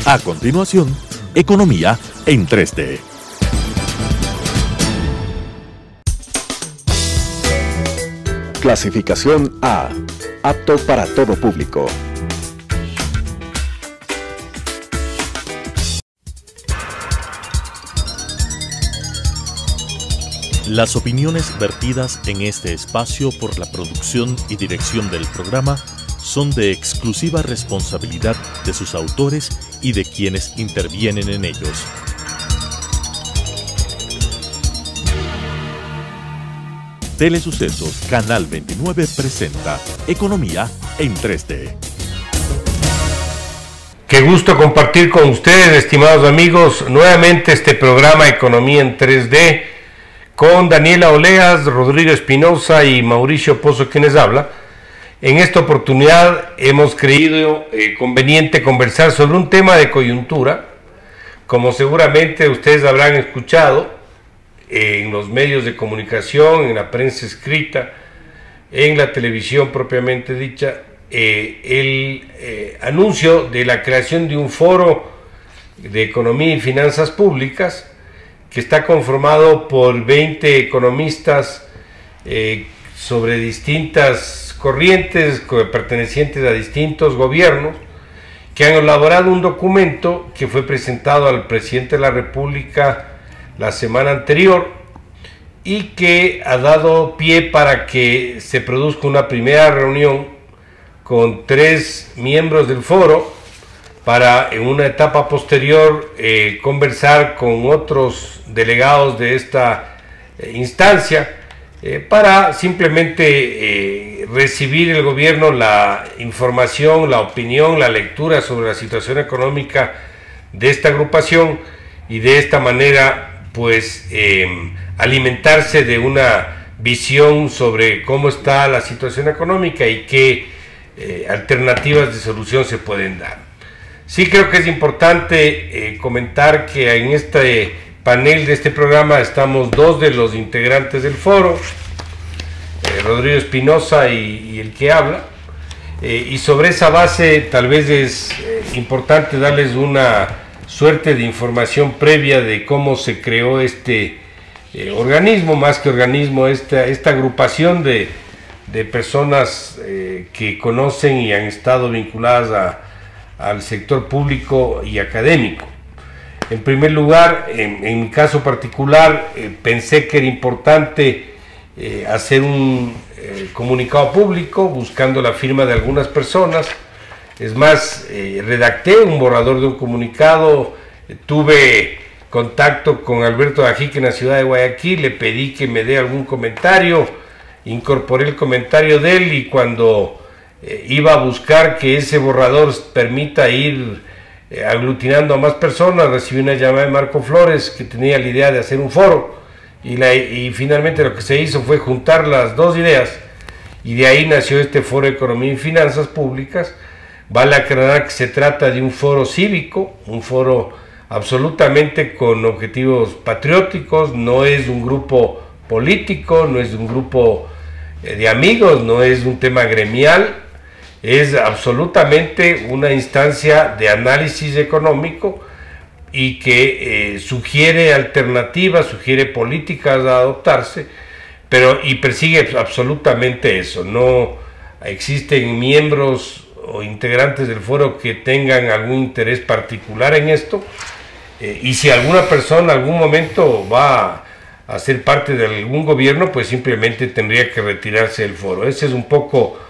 A continuación, Economía en 3D. Clasificación A. Apto para todo público. Las opiniones vertidas en este espacio por la producción y dirección del programa son de exclusiva responsabilidad de sus autores y de quienes intervienen en ellos. Telesucesos Canal 29 presenta Economía en 3D. Qué gusto compartir con ustedes, estimados amigos, nuevamente este programa Economía en 3D con Daniela Oleas, Rodrigo Espinosa y Mauricio Pozo, quienes habla. En esta oportunidad hemos creído conveniente conversar sobre un tema de coyuntura. Como seguramente ustedes habrán escuchado en los medios de comunicación, en la prensa escrita, en la televisión propiamente dicha, el anuncio de la creación de un foro de economía y finanzas públicas que está conformado por 20 economistas sobre distintas corrientes pertenecientes a distintos gobiernos, que han elaborado un documento que fue presentado al presidente de la República la semana anterior y que ha dado pie para que se produzca una primera reunión con 3 miembros del foro para en una etapa posterior conversar con otros delegados de esta instancia para simplemente recibir el gobierno la información, la opinión, la lectura sobre la situación económica de esta agrupación y de esta manera pues alimentarse de una visión sobre cómo está la situación económica y qué alternativas de solución se pueden dar. Sí creo que es importante comentar que en este panel de este programa estamos 2 de los integrantes del foro, Rodrigo Espinosa y el que habla, y sobre esa base tal vez es importante darles una suerte de información previa de cómo se creó este organismo, más que organismo, esta agrupación de personas que conocen y han estado vinculadas al sector público y académico. En primer lugar, en mi caso particular, pensé que era importante hacer un comunicado público buscando la firma de algunas personas. Es más, redacté un borrador de un comunicado, tuve contacto con Alberto Ajique en la ciudad de Guayaquil, le pedí que me dé algún comentario, incorporé el comentario de él y cuando iba a buscar que ese borrador permita ir aglutinando a más personas, recibí una llamada de Marco Flores que tenía la idea de hacer un foro y finalmente lo que se hizo fue juntar las 2 ideas y de ahí nació este foro de economía y finanzas públicas. Vale aclarar que se trata de un foro cívico, un foro absolutamente con objetivos patrióticos, no es un grupo político, no es un grupo de amigos, no es un tema gremial, es absolutamente una instancia de análisis económico y que sugiere alternativas, sugiere políticas a adoptarse, y persigue absolutamente eso. No existen miembros o integrantes del foro que tengan algún interés particular en esto, y si alguna persona en algún momento va a ser parte de algún gobierno, pues simplemente tendría que retirarse del foro. Esa es un poco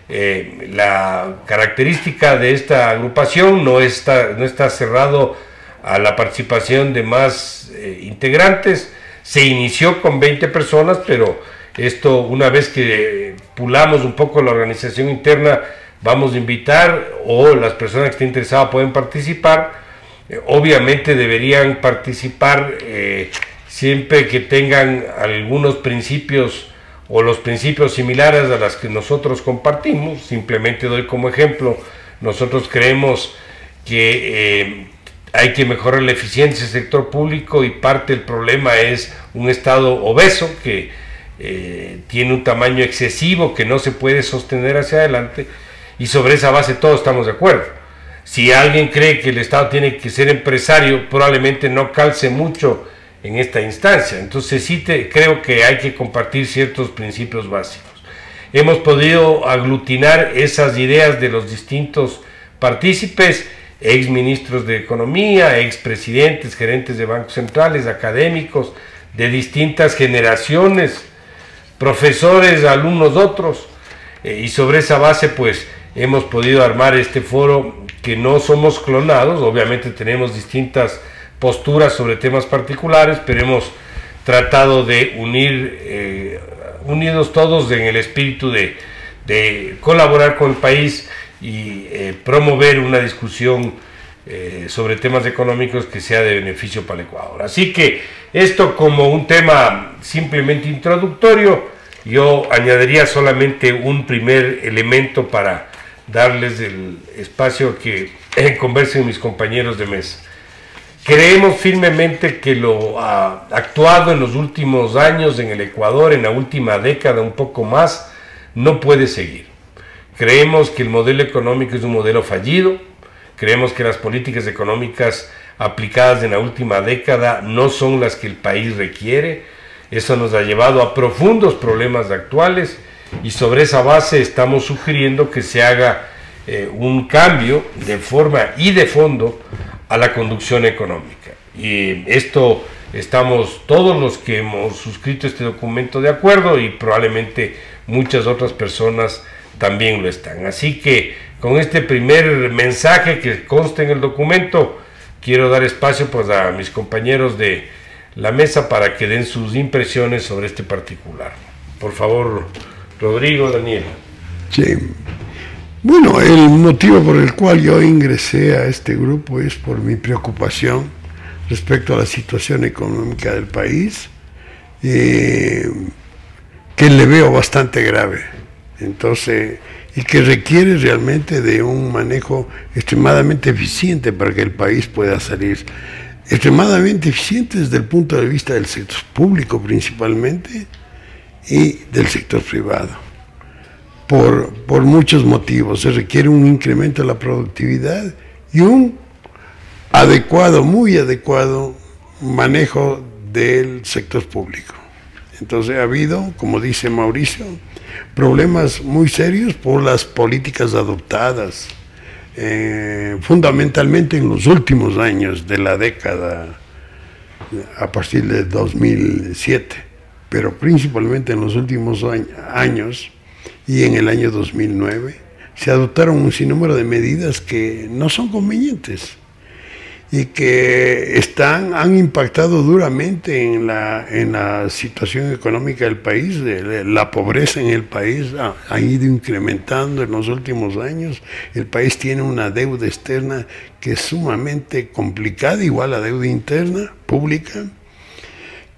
la característica de esta agrupación. No está cerrado a la participación de más integrantes. Se inició con 20 personas, pero esto, una vez que pulamos un poco la organización interna, vamos a invitar, o las personas que estén interesadas pueden participar. Obviamente deberían participar siempre que tengan algunos principios o los principios similares a los que nosotros compartimos. Simplemente doy como ejemplo, nosotros creemos que hay que mejorar la eficiencia del sector público y parte del problema es un Estado obeso que tiene un tamaño excesivo que no se puede sostener hacia adelante, y sobre esa base todos estamos de acuerdo. Si alguien cree que el Estado tiene que ser empresario, probablemente no calce mucho en esta instancia. Entonces sí creo que hay que compartir ciertos principios básicos. Hemos podido aglutinar esas ideas de los distintos partícipes, ex ministros de Economía, ex presidentes, gerentes de bancos centrales, académicos de distintas generaciones, profesores, alumnos otros, y sobre esa base pues hemos podido armar este foro que no somos clonados. Obviamente tenemos distintas posturas sobre temas particulares, pero hemos tratado de unidos todos en el espíritu de colaborar con el país y promover una discusión sobre temas económicos que sea de beneficio para el Ecuador. Así que esto como un tema simplemente introductorio, yo añadiría solamente un primer elemento para darles el espacio que conversen mis compañeros de mesa. Creemos firmemente que lo actuado en los últimos años en el Ecuador, en la última década, un poco más, no puede seguir. Creemos que el modelo económico es un modelo fallido, creemos que las políticas económicas aplicadas en la última década no son las que el país requiere. Eso nos ha llevado a profundos problemas actuales y sobre esa base estamos sugiriendo que se haga un cambio de forma y de fondo a la conducción económica. Y esto estamos todos los que hemos suscrito este documento de acuerdo y probablemente muchas otras personas también lo están. Así que con este primer mensaje que consta en el documento, quiero dar espacio pues a mis compañeros de la mesa para que den sus impresiones sobre este particular. Por favor, Rodrigo, Daniel. Sí. Bueno, el motivo por el cual yo ingresé a este grupo es por mi preocupación respecto a la situación económica del país, que le veo bastante grave. Entonces, y que requiere realmente de un manejo extremadamente eficiente para que el país pueda salir. Extremadamente eficiente desde el punto de vista del sector público principalmente y del sector privado. Por muchos motivos. Se requiere un incremento de la productividad y un adecuado, muy adecuado manejo del sector público. Entonces ha habido, como dice Mauricio, problemas muy serios por las políticas adoptadas, fundamentalmente en los últimos años de la década, a partir de 2007, pero principalmente en los últimos años y en el año 2009, se adoptaron un sinnúmero de medidas que no son convenientes y que han impactado duramente en la situación económica del país. La pobreza en el país ha ido incrementando en los últimos años. El país tiene una deuda externa que es sumamente complicada, igual a la deuda interna pública,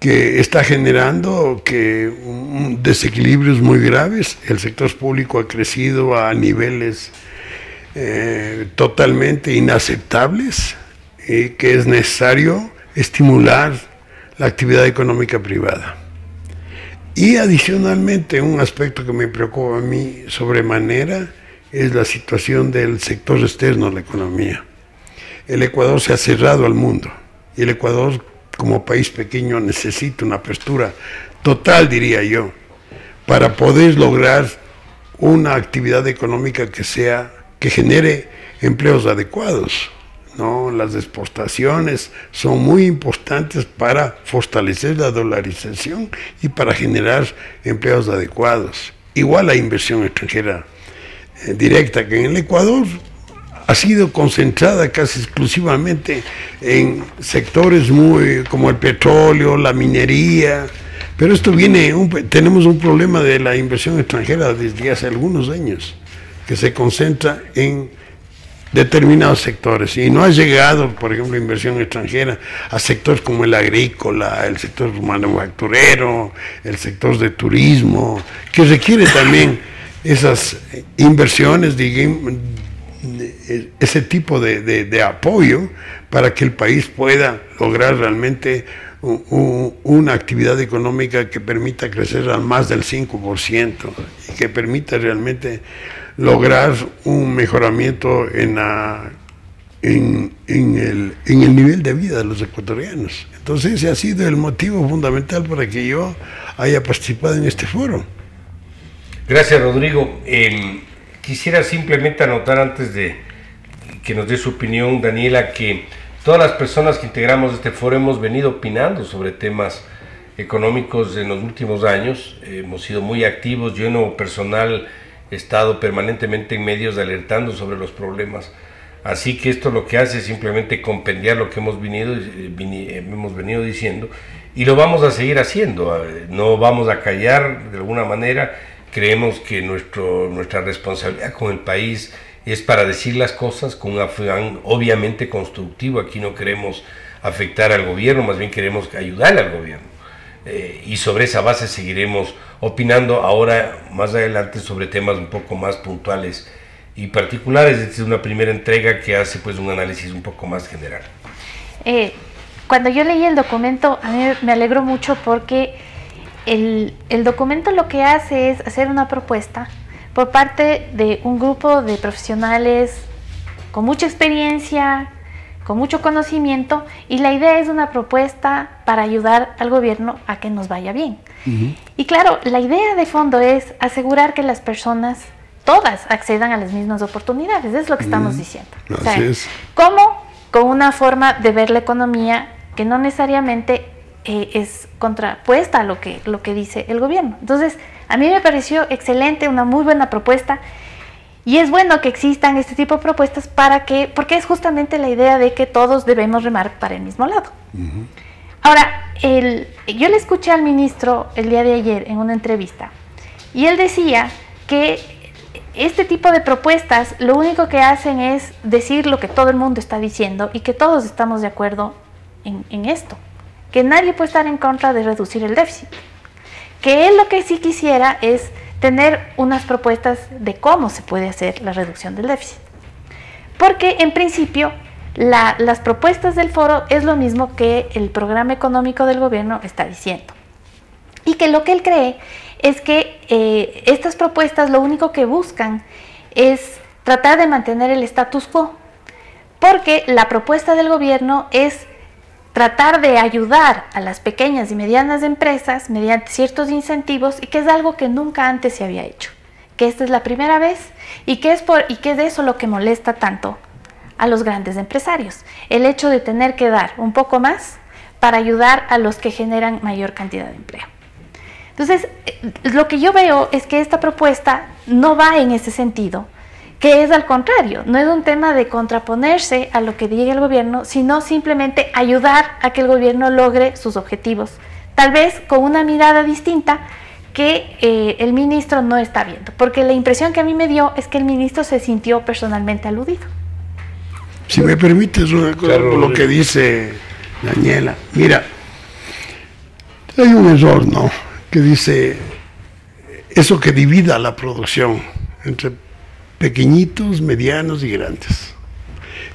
que está generando desequilibrios muy graves. El sector público ha crecido a niveles totalmente inaceptables, y que es necesario estimular la actividad económica privada. Y adicionalmente, un aspecto que me preocupa a mí sobremanera es la situación del sector externo de la economía. El Ecuador se ha cerrado al mundo y el Ecuador, como país pequeño, necesita una apertura total, diría yo, para poder lograr una actividad económica que genere empleos adecuados. ¿No? Las exportaciones son muy importantes para fortalecer la dolarización y para generar empleos adecuados. Igual la inversión extranjera directa, que en el Ecuador ha sido concentrada casi exclusivamente en sectores como el petróleo, la minería, pero esto tenemos un problema de la inversión extranjera desde hace algunos años, que se concentra en determinados sectores y no ha llegado, por ejemplo, inversión extranjera a sectores como el agrícola, el sector manufacturero, el sector de turismo, que requiere también esas inversiones, digamos, ese tipo de apoyo para que el país pueda lograr realmente una actividad económica que permita crecer al más del 5% y que permita realmente lograr un mejoramiento en la en el nivel de vida de los ecuatorianos. Entonces ese ha sido el motivo fundamental para que yo haya participado en este foro. Gracias, Rodrigo. Quisiera simplemente anotar antes de que nos dé su opinión, Daniela, que todas las personas que integramos este foro hemos venido opinando sobre temas económicos en los últimos años. Hemos sido muy activos. Yo en lo personal he estado permanentemente en medios alertando sobre los problemas. Así que esto lo que hace es simplemente compendiar lo que hemos venido diciendo, y lo vamos a seguir haciendo. No vamos a callar de alguna manera. Creemos que nuestra responsabilidad con el país es para decir las cosas con un afán obviamente constructivo. Aquí no queremos afectar al gobierno, más bien queremos ayudarle al gobierno. Y sobre esa base seguiremos opinando ahora, más adelante, sobre temas un poco más puntuales y particulares. Esta es una primera entrega que hace pues un análisis un poco más general. Cuando yo leí el documento, a mí me alegró mucho porque el documento lo que hace es hacer una propuesta por parte de un grupo de profesionales con mucha experiencia, con mucho conocimiento, y la idea es una propuesta para ayudar al gobierno a que nos vaya bien. Y claro, la idea de fondo es asegurar que las personas todas accedan a las mismas oportunidades, es lo que estamos diciendo. O sea, ¿cómo? Con una forma de ver la economía que no necesariamente es contrapuesta a lo que dice el gobierno. Entonces, a mí me pareció excelente, una muy buena propuesta, y es bueno que existan este tipo de propuestas porque es justamente la idea de que todos debemos remar para el mismo lado. Ahora, yo le escuché al ministro el día de ayer en una entrevista, y él decía que este tipo de propuestas lo único que hacen es decir lo que todo el mundo está diciendo y que todos estamos de acuerdo en esto, que nadie puede estar en contra de reducir el déficit, que él lo que sí quisiera es tener unas propuestas de cómo se puede hacer la reducción del déficit, porque en principio las propuestas del foro es lo mismo que el programa económico del gobierno está diciendo, y que lo que él cree es que estas propuestas lo único que buscan es tratar de mantener el status quo, porque la propuesta del gobierno es tratar de ayudar a las pequeñas y medianas empresas mediante ciertos incentivos, y que es algo que nunca antes se había hecho, que esta es la primera vez, y que es de eso lo que molesta tanto a los grandes empresarios, el hecho de tener que dar un poco más para ayudar a los que generan mayor cantidad de empleo. Entonces, lo que yo veo es que esta propuesta no va en ese sentido, que es al contrario, no es un tema de contraponerse a lo que diga el gobierno, sino simplemente ayudar a que el gobierno logre sus objetivos, tal vez con una mirada distinta que el ministro no está viendo, porque la impresión que a mí me dio es que el ministro se sintió personalmente aludido. Si me permites una cosa, claro, lo que dice Daniela, mira, hay un error, ¿no?, que dice eso, que divida la producción entre pequeñitos, medianos y grandes.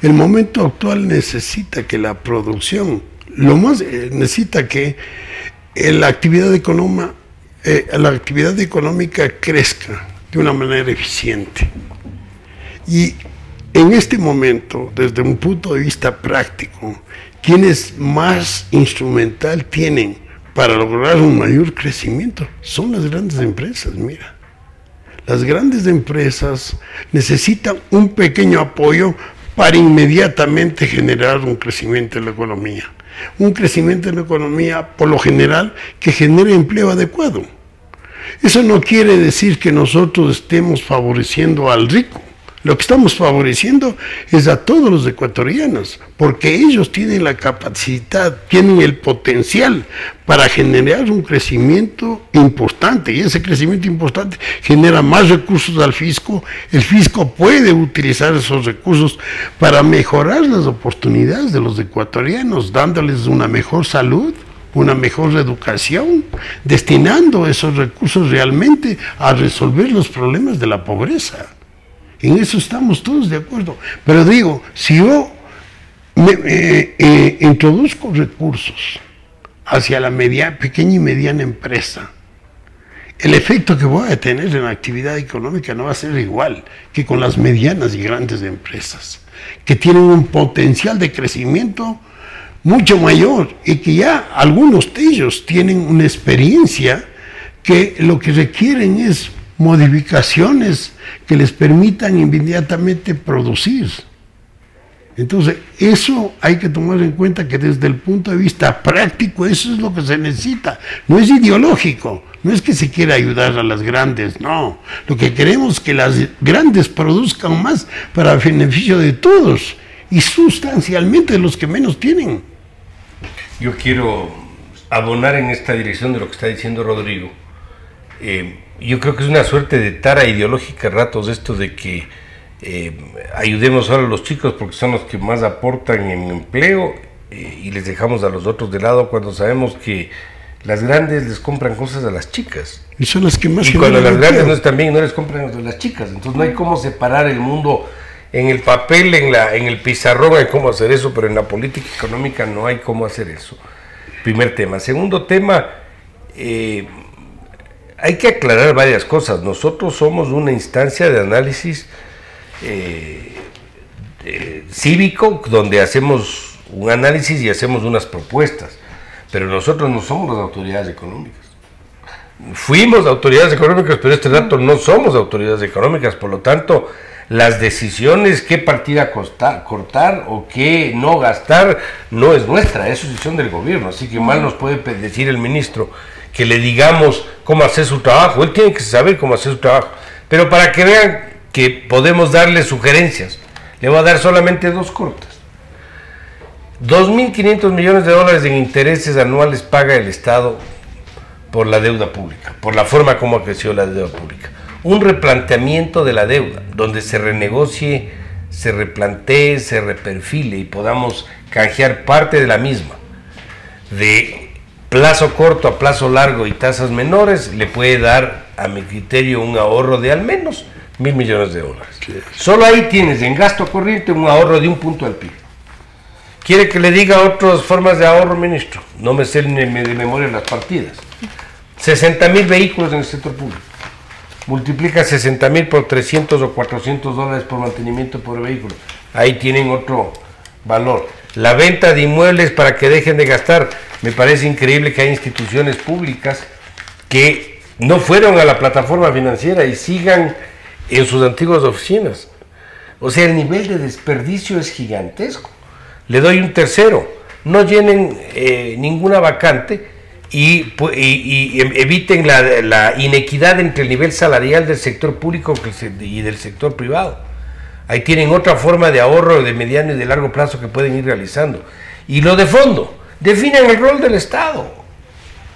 El momento actual necesita que la producción, necesita que la actividad económica crezca de una manera eficiente. Y en este momento, desde un punto de vista práctico, quienes más instrumental tienen para lograr un mayor crecimiento son las grandes empresas. Mira, las grandes empresas necesitan un pequeño apoyo para inmediatamente generar un crecimiento en la economía. Un crecimiento en la economía, por lo general, que genere empleo adecuado. Eso no quiere decir que nosotros estemos favoreciendo al rico. Lo que estamos favoreciendo es a todos los ecuatorianos, porque ellos tienen la capacidad, tienen el potencial para generar un crecimiento importante, y ese crecimiento importante genera más recursos al fisco. El fisco puede utilizar esos recursos para mejorar las oportunidades de los ecuatorianos, dándoles una mejor salud, una mejor educación, destinando esos recursos realmente a resolver los problemas de la pobreza. En eso estamos todos de acuerdo. Pero digo, si yo introduzco recursos hacia la pequeña y mediana empresa, el efecto que voy a tener en la actividad económica no va a ser igual que con las medianas y grandes empresas. que tienen un potencial de crecimiento mucho mayor y que ya algunos de ellos tienen una experiencia que lo que requieren es modificaciones que les permitan inmediatamente producir. Entonces, eso hay que tomar en cuenta, que desde el punto de vista práctico, eso es lo que se necesita. No es ideológico, no es que se quiera ayudar a las grandes, no. Lo que queremos es que las grandes produzcan más para beneficio de todos y sustancialmente de los que menos tienen. Yo quiero abonar en esta dirección de lo que está diciendo Rodrigo. Yo creo que es una suerte de tara ideológica a ratos esto de que ayudemos ahora a los chicos porque son los que más aportan en empleo y les dejamos a los otros de lado, cuando sabemos que las grandes les compran cosas a las chicas. Y son las que más... Y cuando las grandes no están bien, no les compran a las chicas. Entonces no hay cómo separar el mundo en el papel, en el pizarrón hay cómo hacer eso, pero en la política económica no hay cómo hacer eso. Primer tema. Segundo tema, hay que aclarar varias cosas. Nosotros somos una instancia de análisis cívico, donde hacemos un análisis y hacemos unas propuestas, pero nosotros no somos las autoridades económicas. Fuimos autoridades económicas, pero este rato no somos autoridades económicas, por lo tanto, las decisiones, qué partida cortar o qué no gastar, no es nuestra, es decisión del gobierno, así que mal nos puede decir el ministro que le digamos cómo hacer su trabajo. Él tiene que saber cómo hacer su trabajo, pero para que vean que podemos darle sugerencias, le voy a dar solamente dos cortas. 2.500 millones de dólares en intereses anuales paga el Estado por la deuda pública, por la forma como creció la deuda pública. Un replanteamiento de la deuda, donde se renegocie, se replantee, se reperfile y podamos canjear parte de la misma, de plazo corto a plazo largo y tasas menores, le puede dar, a mi criterio, un ahorro de al menos 1.000 millones de dólares. Sí. Solo ahí tienes en gasto corriente un ahorro de 1 punto del PIB. ¿Quiere que le diga otras formas de ahorro, ministro? No me sé de memoria las partidas. 60.000 vehículos en el sector público. Multiplica 60.000 por 300 o 400 dólares por mantenimiento por vehículo. Ahí tienen otro valor. La venta de inmuebles para que dejen de gastar. Me parece increíble que hay instituciones públicas que no fueron a la plataforma financiera y sigan en sus antiguas oficinas. O sea, el nivel de desperdicio es gigantesco. Le doy un tercero. No llenen ninguna vacante y eviten la inequidad entre el nivel salarial del sector público y del sector privado. Ahí tienen otra forma de ahorro de mediano y de largo plazo que pueden ir realizando. Y lo de fondo, definan el rol del Estado.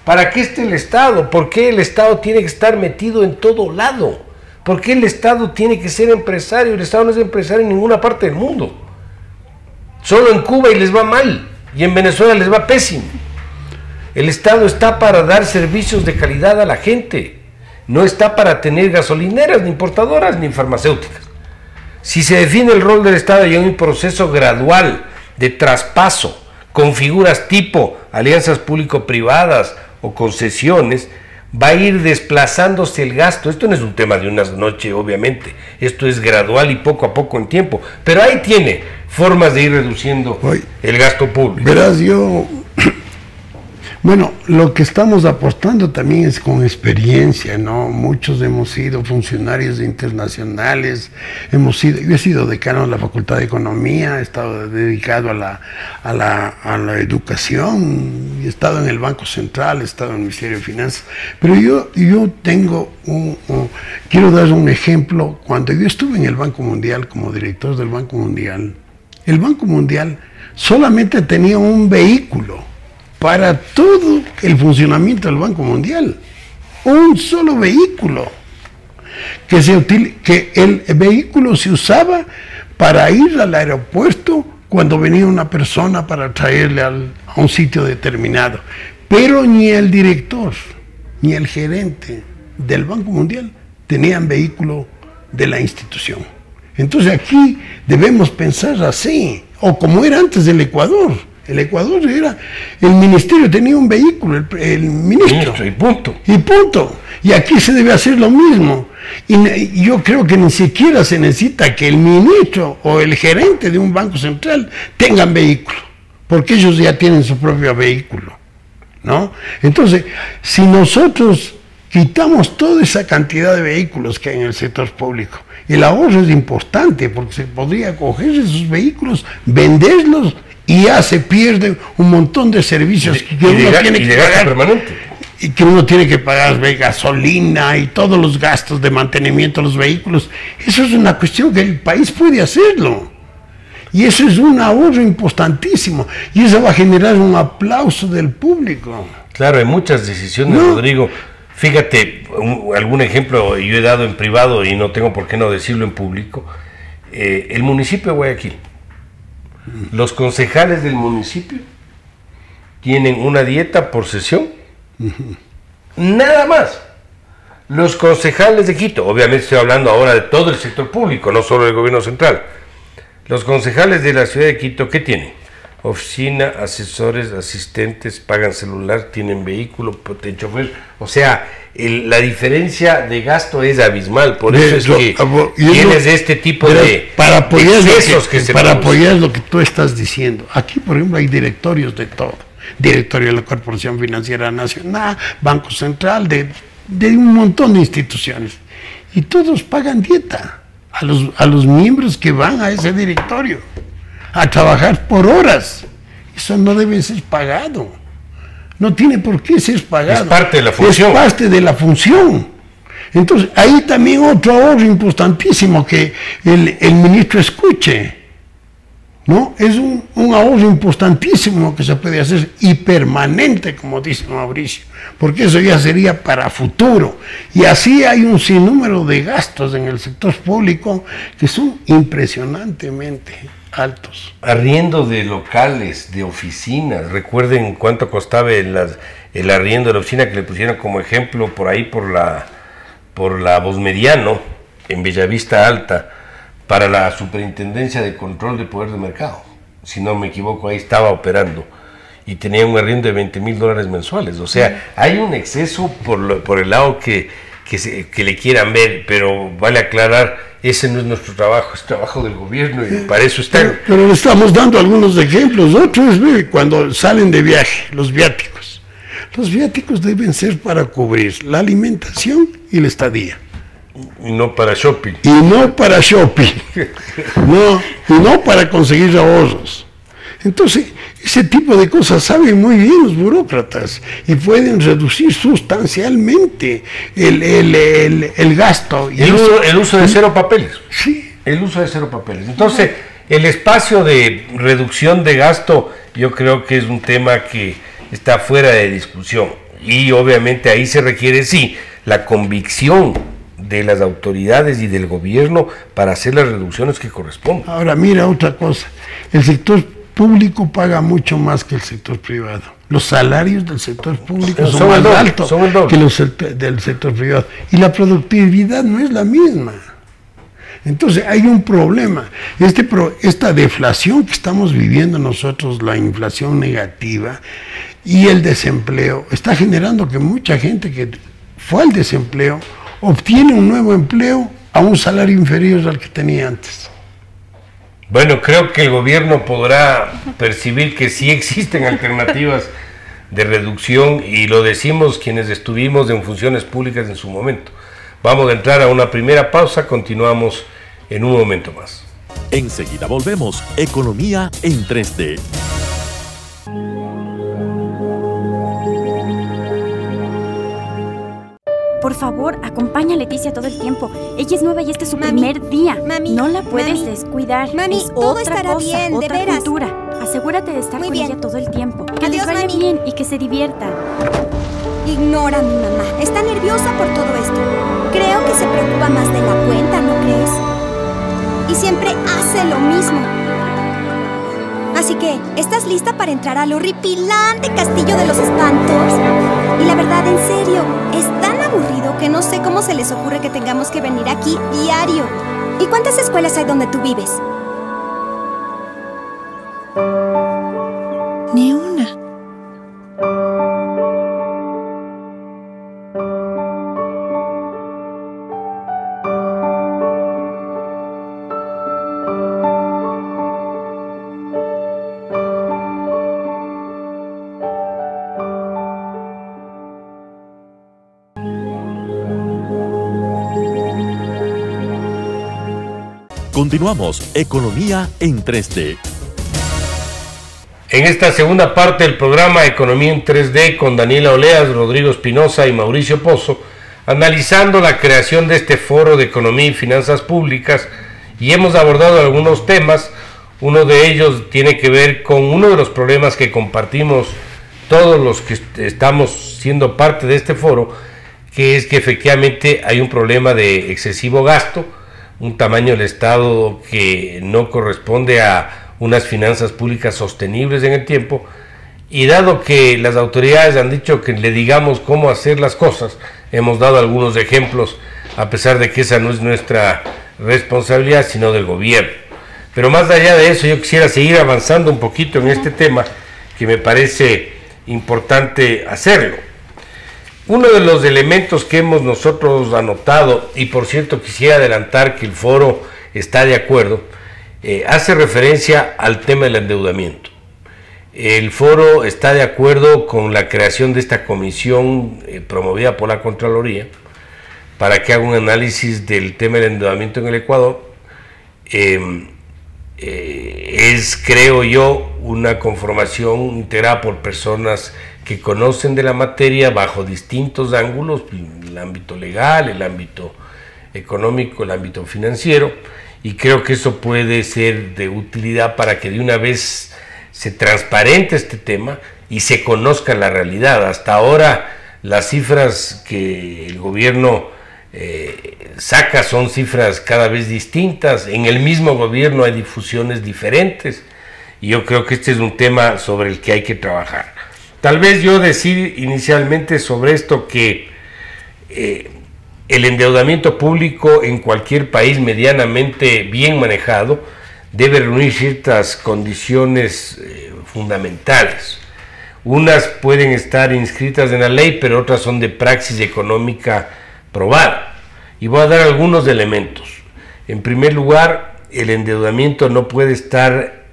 ¿Para qué está el Estado? ¿Por qué el Estado tiene que estar metido en todo lado? ¿Por qué el Estado tiene que ser empresario? El Estado no es empresario en ninguna parte del mundo. Solo en Cuba y les va mal, y en Venezuela les va pésimo. El Estado está para dar servicios de calidad a la gente, no está para tener gasolineras, ni importadoras, ni farmacéuticas. Si se define el rol del Estado y hay un proceso gradual de traspaso con figuras tipo alianzas público-privadas o concesiones, va a ir desplazándose el gasto. Esto no es un tema de una noche, obviamente, esto es gradual y poco a poco en tiempo, pero ahí tiene formas de ir reduciendo el gasto público. Verás, bueno, lo que estamos apostando también es con experiencia, ¿no? Muchos hemos sido funcionarios internacionales, yo he sido decano de la Facultad de Economía, he estado dedicado a la educación, he estado en el Banco Central, he estado en el Ministerio de Finanzas, pero yo tengo quiero dar un ejemplo. Cuando yo estuve en el Banco Mundial como director del Banco Mundial, el Banco Mundial solamente tenía un vehículo para todo el funcionamiento del Banco Mundial, un solo vehículo, que el vehículo se usaba para ir al aeropuerto cuando venía una persona para traerle a un sitio determinado, pero ni el director ni el gerente del Banco Mundial tenían vehículo de la institución. Entonces aquí debemos pensar así, o como era antes del Ecuador. El Ecuador era, el ministerio tenía un vehículo, el ministro. Y punto. Y punto. Y aquí se debe hacer lo mismo. Y yo creo que ni siquiera se necesita que el ministro o el gerente de un banco central tengan vehículo, porque ellos ya tienen su propio vehículo, ¿no? Entonces, si nosotros quitamos toda esa cantidad de vehículos que hay en el sector público, el ahorro es importante, porque se podría coger esos vehículos, venderlos, y ya se pierde un montón de servicios que uno tiene que pagar permanente. Y que uno tiene que pagar gasolina y todos los gastos de mantenimiento de los vehículos. Eso es una cuestión que el país puede hacerlo. Y eso es un ahorro importantísimo. Y eso va a generar un aplauso del público. Claro, hay muchas decisiones, ¿no, Rodrigo? Fíjate, algún ejemplo yo he dado en privado y no tengo por qué no decirlo en público. El municipio de Guayaquil. Los concejales del municipio tienen una dieta por sesión. Nada más. Los concejales de Quito, obviamente estoy hablando ahora de todo el sector público, no solo del gobierno central. Los concejales de la ciudad de Quito, ¿qué tienen? Oficina, asesores, asistentes, pagan celular, tienen vehículo, chofer. O sea, la diferencia de gasto es abismal. Por eso es que tienes este tipo de excesos que se para apoyar lo que tú estás diciendo. Aquí, por ejemplo, hay directorios de todo. Directorio de la Corporación Financiera Nacional, Banco Central, de un montón de instituciones. Y todos pagan dieta a los miembros que van a ese directorio a trabajar por horas. Eso no debe ser pagado. No tiene por qué ser pagado. Es parte de la función. Es parte de la función. Entonces, ahí también otro ahorro importantísimo que el ministro escuche. ¿No? Es un ahorro importantísimo que se puede hacer y permanente, como dice Mauricio, porque eso ya sería para futuro. Y así hay un sinnúmero de gastos en el sector público que son impresionantemente altos. Arriendo de locales, de oficinas. Recuerden cuánto costaba el arriendo de la oficina que le pusieron como ejemplo por ahí por la Bosmediano, en Bellavista Alta, para la Superintendencia de Control de Poder de Mercado. Si no me equivoco, ahí estaba operando. Y tenía un arriendo de $20,000 mensuales. O sea, hay un exceso por el lado que le quieran ver, pero vale aclarar, ese no es nuestro trabajo, es trabajo del gobierno y para eso está. Pero le estamos dando algunos ejemplos. Otro es cuando salen de viaje, los viáticos. Los viáticos deben ser para cubrir la alimentación y la estadía. Y no para shopping. Y no para shopping. No, y no para conseguir ahorros. Entonces, ese tipo de cosas saben muy bien los burócratas y pueden reducir sustancialmente el gasto. Y el uso de cero papeles. Sí. El uso de cero papeles. Entonces, el espacio de reducción de gasto, yo creo que es un tema que está fuera de discusión. Y obviamente ahí se requiere, sí, la convicción de las autoridades y del gobierno para hacer las reducciones que corresponden. Ahora mira otra cosa, el sector público paga mucho más que el sector privado. Los salarios del sector público son más altos que los del sector privado y la productividad no es la misma. Entonces hay un problema. Esta deflación que estamos viviendo nosotros, la inflación negativa y el desempleo, está generando que mucha gente que fue al desempleo obtiene un nuevo empleo a un salario inferior al que tenía antes. Bueno, creo que el gobierno podrá percibir que sí existen alternativas de reducción y lo decimos quienes estuvimos en funciones públicas en su momento. Vamos a entrar a una primera pausa, continuamos en un momento más. Enseguida volvemos, Economía en 3D. Por favor, acompaña a Leticia todo el tiempo. Ella es nueva y este es su primer día. Mami, no la puedes descuidar. Mami, es todo otra estará cosa, bien, otra de veras. cultura. Asegúrate de estar Muy con bien. ella todo el tiempo. Que Adiós, les vaya mami. bien y que se divierta. Ignora a mi mamá. Está nerviosa por todo esto. Creo que se preocupa más de la cuenta, ¿no crees? Y siempre hace lo mismo. Así que, ¿estás lista para entrar al horripilante castillo de los espantos? Y la verdad, en serio, es tan aburrido que no sé cómo se les ocurre que tengamos que venir aquí diario. ¿Y cuántas escuelas hay donde tú vives? Ni una. Continuamos Economía en 3D. En esta segunda parte del programa Economía en 3D con Daniela Oleas, Rodrigo Espinosa y Mauricio Pozo, analizando la creación de este foro de economía y finanzas públicas, y hemos abordado algunos temas. Uno de ellos tiene que ver con uno de los problemas que compartimos todos los que estamos siendo parte de este foro, que es que efectivamente hay un problema de excesivo gasto, un tamaño del Estado que no corresponde a unas finanzas públicas sostenibles en el tiempo, y dado que las autoridades han dicho que le digamos cómo hacer las cosas, hemos dado algunos ejemplos, a pesar de que esa no es nuestra responsabilidad, sino del gobierno. Pero más allá de eso, yo quisiera seguir avanzando un poquito en este tema, que me parece importante hacerlo. Uno de los elementos que hemos nosotros anotado, y por cierto quisiera adelantar que el foro está de acuerdo, hace referencia al tema del endeudamiento. El foro está de acuerdo con la creación de esta comisión promovida por la Contraloría para que haga un análisis del tema del endeudamiento en el Ecuador. Es, creo yo, una conformación integrada por personas que conocen de la materia bajo distintos ángulos, el ámbito legal, el ámbito económico, el ámbito financiero, y creo que eso puede ser de utilidad para que de una vez se transparente este tema y se conozca la realidad. Hasta ahora las cifras que el gobierno saca son cifras cada vez distintas, en el mismo gobierno hay difusiones diferentes, y yo creo que este es un tema sobre el que hay que trabajar. Tal vez yo decir inicialmente sobre esto que el endeudamiento público en cualquier país medianamente bien manejado debe reunir ciertas condiciones fundamentales. Unas pueden estar inscritas en la ley, pero otras son de praxis económica probada. Y voy a dar algunos elementos. En primer lugar, el endeudamiento no puede estar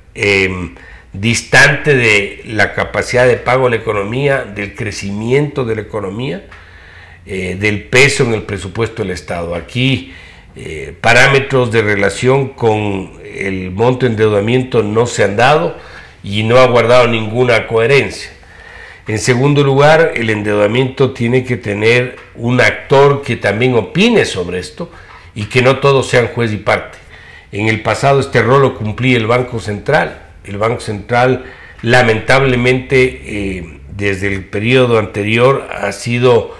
distante de la capacidad de pago de la economía, del crecimiento de la economía, del peso en el presupuesto del Estado. Aquí parámetros de relación con el monto de endeudamiento no se han dado y no ha guardado ninguna coherencia. En segundo lugar, el endeudamiento tiene que tener un actor que también opine sobre esto y que no todos sean juez y parte. En el pasado este rol lo cumplía el Banco Central. El Banco Central, lamentablemente, desde el periodo anterior ha sido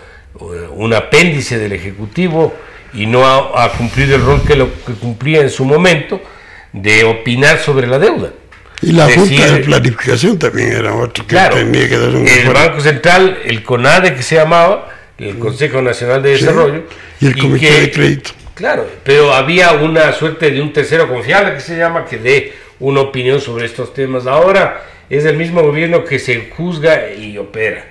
un apéndice del Ejecutivo y no ha cumplido el rol que cumplía en su momento de opinar sobre la deuda. Y la Junta de Planificación también era otro que tenía que dar un el Banco Central, el CONADE que se llamaba, el Consejo Nacional de Desarrollo, y el Comité de Crédito. Claro, pero había una suerte de un tercero confiable que se llama, que dé una opinión sobre estos temas. Ahora es el mismo gobierno que se juzga y opera.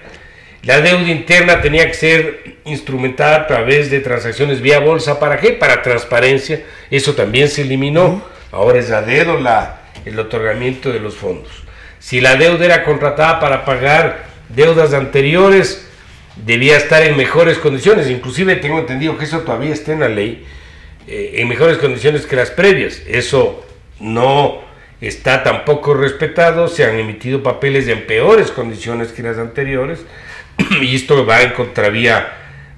La deuda interna tenía que ser instrumentada a través de transacciones vía bolsa. ¿Para qué? Para transparencia. Eso también se eliminó. Ahora es a dedo el otorgamiento de los fondos. Si la deuda era contratada para pagar deudas anteriores, debía estar en mejores condiciones. Inclusive tengo entendido que eso todavía está en la ley, en mejores condiciones que las previas. Eso no está tampoco respetado. Se han emitido papeles en peores condiciones que las anteriores, y esto va en contravía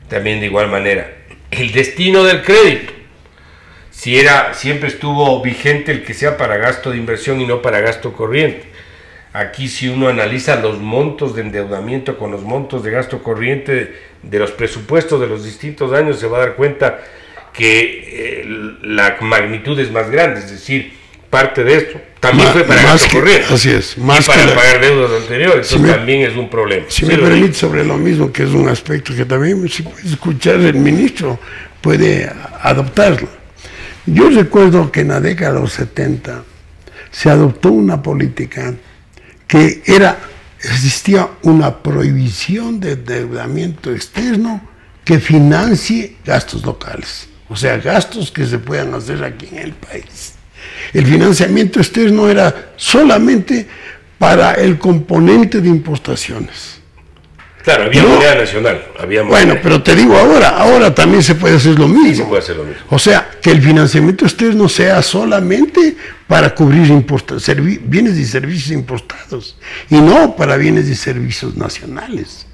también de igual manera. El destino del crédito, siempre estuvo vigente el que sea para gasto de inversión y no para gasto corriente. Aquí, si uno analiza los montos de endeudamiento con los montos de gasto corriente de los presupuestos de los distintos años, se va a dar cuenta que la magnitud es más grande. Es decir, parte de esto también fue para gasto corriente. Así es. Más y para pagar deudas anteriores. Eso también es un problema. Si me permite, sobre lo mismo, que es un aspecto que también, si puede escuchar, el ministro puede adoptarlo. Yo recuerdo que en la década de los 70 se adoptó una política que existía una prohibición de endeudamiento externo que financie gastos locales, o sea, gastos que se puedan hacer aquí en el país. El financiamiento externo era solamente para el componente de importaciones. Claro, había moneda nacional. Bueno, pero te digo ahora también se puede hacer lo mismo. Sí, se puede hacer lo mismo. O sea, que el financiamiento externo sea solamente para cubrir bienes y servicios importados y no para bienes y servicios nacionales,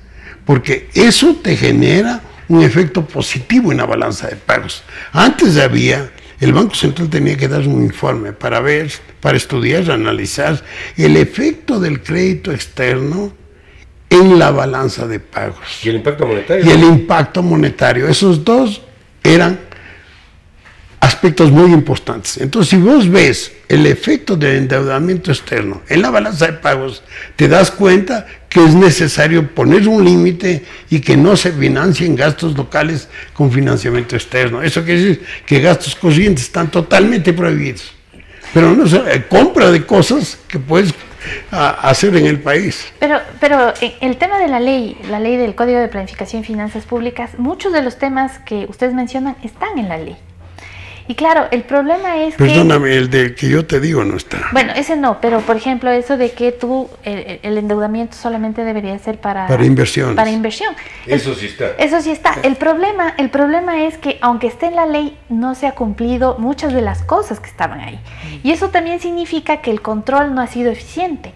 porque eso te genera un efecto positivo en la balanza de pagos. Antes el Banco Central tenía que dar un informe para estudiar, analizar el efecto del crédito externo en la balanza de pagos. ¿Y el impacto monetario? Y el impacto monetario. Esos dos eran aspectos muy importantes. Entonces, si vos ves el efecto del endeudamiento externo en la balanza de pagos, te das cuenta que es necesario poner un límite y que no se financien gastos locales con financiamiento externo. Eso quiere decir que gastos corrientes están totalmente prohibidos. Pero no compra de cosas que puedes hacer en el país. Pero el tema de la ley del Código de Planificación y Finanzas Públicas, muchos de los temas que ustedes mencionan están en la ley. Y claro, el problema es Perdóname, el de que yo te digo no está. Bueno, ese no, pero por ejemplo eso de que el endeudamiento solamente debería ser para inversiones. Para inversión. Eso sí está. Eso sí está. El problema es que aunque esté en la ley, no se ha cumplido muchas de las cosas que estaban ahí. Y eso también significa que el control no ha sido eficiente.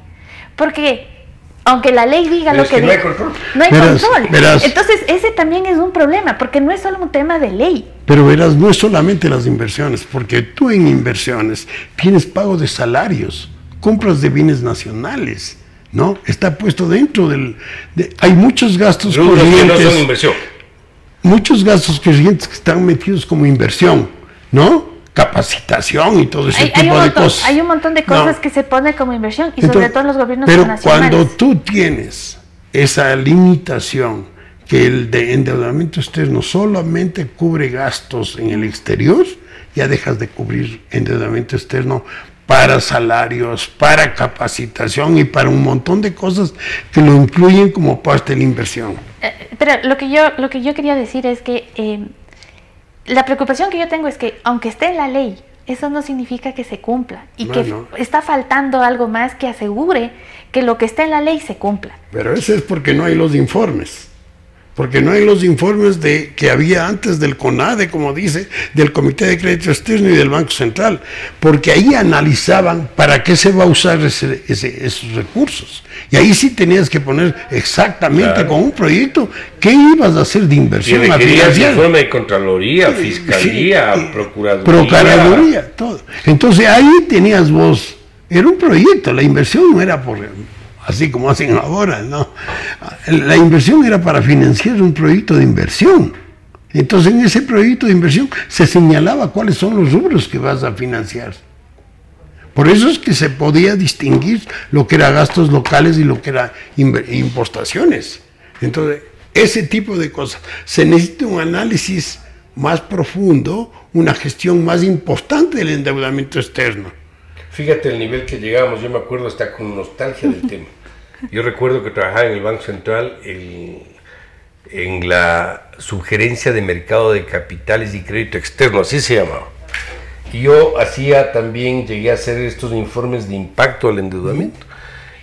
Porque aunque la ley diga lo que diga, no hay control. No hay control. Entonces ese también es un problema, porque no es solo un tema de ley. Pero verás, no es solamente las inversiones, porque tú en inversiones tienes pago de salarios, compras de bienes nacionales, ¿no? Está puesto dentro hay muchos gastos corrientes. No son inversión. Muchos gastos corrientes que están metidos como inversión, ¿no? Capacitación y todo ese tipo de cosas. Hay un montón de cosas que se pone como inversión y sobre todo en los gobiernos nacionales. Pero cuando tú tienes esa limitación que el de endeudamiento externo solamente cubre gastos en el exterior, ya dejas de cubrir endeudamiento externo para salarios, para capacitación y para un montón de cosas que lo incluyen como parte de la inversión. Pero lo que yo quería decir es que la preocupación que yo tengo es que aunque esté en la ley, eso no significa que se cumpla y que está faltando algo más que asegure que lo que está en la ley se cumpla. Pero eso es porque no hay los informes. Porque no hay los informes que había antes del CONADE, como dice, del Comité de Crédito Externo y del Banco Central, porque ahí analizaban para qué se va a usar esos recursos. Y ahí sí tenías que poner exactamente con un proyecto qué ibas a hacer de inversión. Y requerías informe de Contraloría, Fiscalía, Procuraduría, todo. Entonces ahí tenías vos, era un proyecto, la inversión no era así como hacen ahora, ¿no? La inversión era para financiar un proyecto de inversión. Entonces en ese proyecto de inversión se señalaba cuáles son los rubros que vas a financiar. Por eso es que se podía distinguir lo que era gastos locales y lo que era importaciones. Entonces, ese tipo de cosas. Se necesita un análisis más profundo, una gestión más importante del endeudamiento externo. Fíjate el nivel que llegamos, yo me acuerdo hasta con nostalgia del tema. Yo recuerdo que trabajaba en el Banco Central en la Subgerencia de Mercado de Capitales y Crédito Externo, así se llamaba. Y yo llegué a hacer estos informes de impacto del endeudamiento.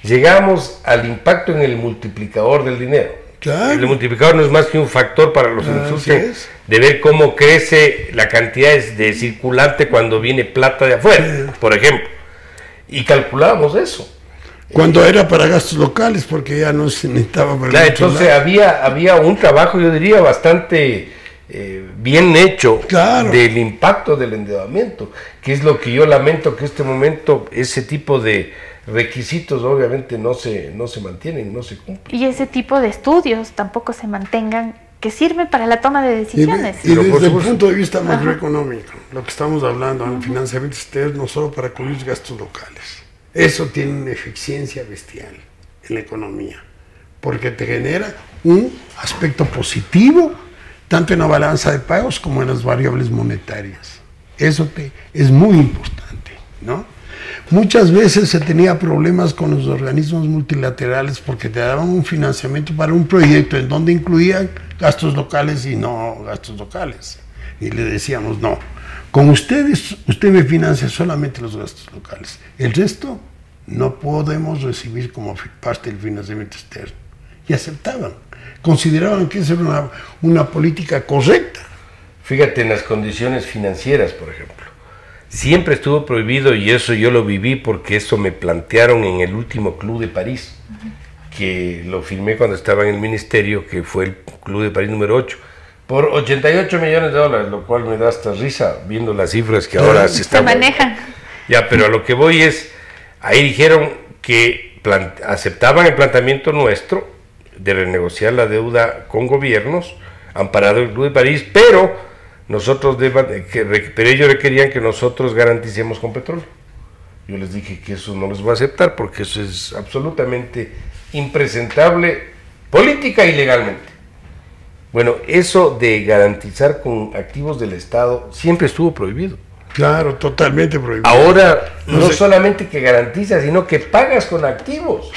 Llegamos al impacto en el multiplicador del dinero. Claro. El multiplicador no es más que un factor para los industriales de ver cómo crece la cantidad de circulante cuando viene plata de afuera, por ejemplo. Y calculábamos eso. Cuando era para gastos locales, porque ya no se necesitaba para claro, entonces había un trabajo, yo diría, bastante bien hecho del impacto del endeudamiento, que es lo que yo lamento que en este momento ese tipo de requisitos obviamente no se mantienen, no se cumplen. Y ese tipo de estudios tampoco se mantengan, que sirven para la toma de decisiones. Y desde el punto de vista macroeconómico, lo que estamos hablando, el financiamiento externo solo para cubrir gastos locales. Eso tiene una eficiencia bestial en la economía, porque te genera un aspecto positivo, tanto en la balanza de pagos como en las variables monetarias. Eso es muy importante, ¿no? Muchas veces se tenía problemas con los organismos multilaterales porque te daban un financiamiento para un proyecto en donde incluían gastos locales y no gastos locales. Y le decíamos, no, con ustedes, usted me financia solamente los gastos locales. El resto no podemos recibir como parte del financiamiento externo. y aceptaban. Consideraban que esa era una política correcta. Fíjate, en las condiciones financieras, por ejemplo, siempre estuvo prohibido, y eso yo lo viví porque eso me plantearon en el último Club de París, que lo firmé cuando estaba en el ministerio, que fue el Club de París número 8, por 88 millones de dólares, lo cual me da hasta risa viendo las cifras que ahora se manejan. Ya, pero a lo que voy es, ahí dijeron que aceptaban el planteamiento nuestro de renegociar la deuda con gobiernos, amparado el Club de París, pero pero ellos requerían que nosotros garanticemos con petróleo. Yo les dije que eso no les voy a aceptar porque eso es absolutamente impresentable política y legalmente. Bueno, eso de garantizar con activos del Estado siempre estuvo prohibido. Claro, totalmente prohibido. Ahora no solamente que garantizas, sino que pagas con activos.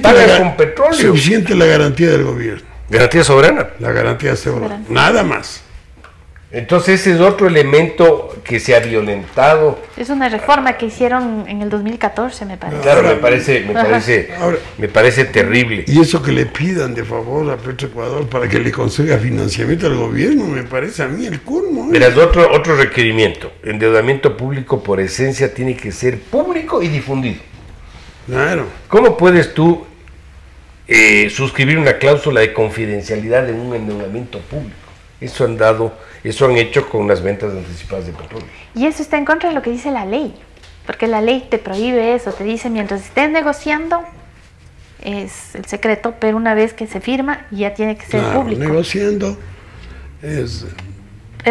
Pagas con petróleo. Suficiente la garantía del gobierno. Garantía soberana. La garantía soberana. Nada más. Entonces ese es otro elemento que se ha violentado. Es una reforma que hicieron en el 2014, me parece. Claro, me parece terrible. Y eso que le pidan de favor a Petroecuador para que le conceda financiamiento al gobierno, me parece a mí el colmo. Verás, otro requerimiento. Endeudamiento público por esencia tiene que ser público y difundido. Claro. ¿Cómo puedes tú suscribir una cláusula de confidencialidad de un endeudamiento público? Eso han hecho con las ventas anticipadas de petróleo. Y eso está en contra de lo que dice la ley, porque la ley te prohíbe eso, te dice mientras estés negociando es el secreto, pero una vez que se firma ya tiene que ser público. Negociando es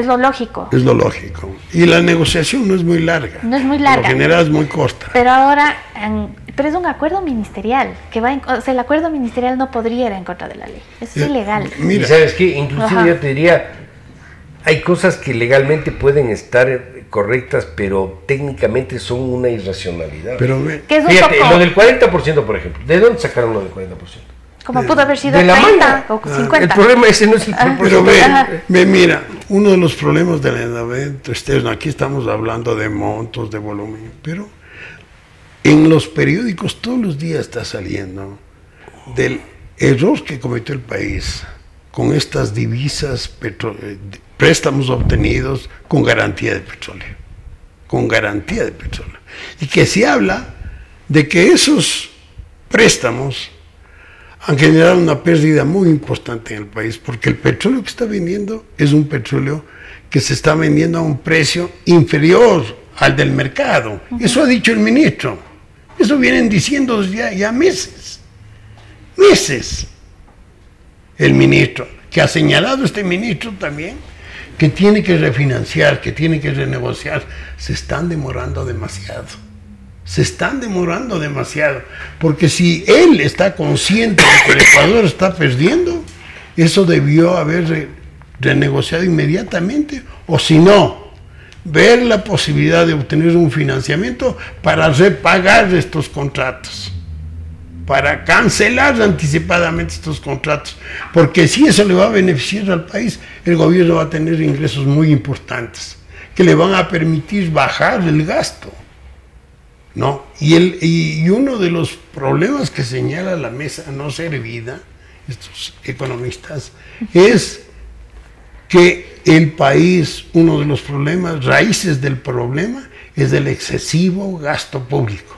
lo lógico. Es lo lógico. Y la negociación no es muy larga. No es muy larga. Por lo general es muy corta. Pero ahora, pero es un acuerdo ministerial, o sea, el acuerdo ministerial no podría ir en contra de la ley. Eso es ilegal. Mira, ¿y sabes qué? Inclusive yo te diría, hay cosas que legalmente pueden estar correctas, pero técnicamente son una irracionalidad. Pero fíjate, lo del 40%, por ejemplo, ¿de dónde sacaron lo del 40%? Como pudo haber sido 30 o 50. El problema ese no es el problema. Pero mira, uno de los problemas del endeudamiento externo, aquí estamos hablando de montos, de volumen, pero en los periódicos todos los días está saliendo del error que cometió el país con estas divisas, préstamos obtenidos con garantía de petróleo. Con garantía de petróleo. Y que se habla de que esos préstamos han generado una pérdida muy importante en el país, porque el petróleo que está vendiendo es un petróleo que se está vendiendo a un precio inferior al del mercado. Eso ha dicho el ministro. Eso vienen diciendo ya meses. Meses. El ministro, que ha señalado este ministro también, que tiene que refinanciar, que tiene que renegociar, se están demorando demasiado. Se están demorando demasiado, porque si él está consciente de que el Ecuador está perdiendo, eso debió haber renegociado inmediatamente, o si no, ver la posibilidad de obtener un financiamiento para repagar estos contratos, para cancelar anticipadamente estos contratos, porque si eso le va a beneficiar al país, el gobierno va a tener ingresos muy importantes, que le van a permitir bajar el gasto, ¿no? Y uno de los problemas que señala la mesa no servida, estos economistas, es que el país, uno de los problemas, raíces del problema, es el excesivo gasto público.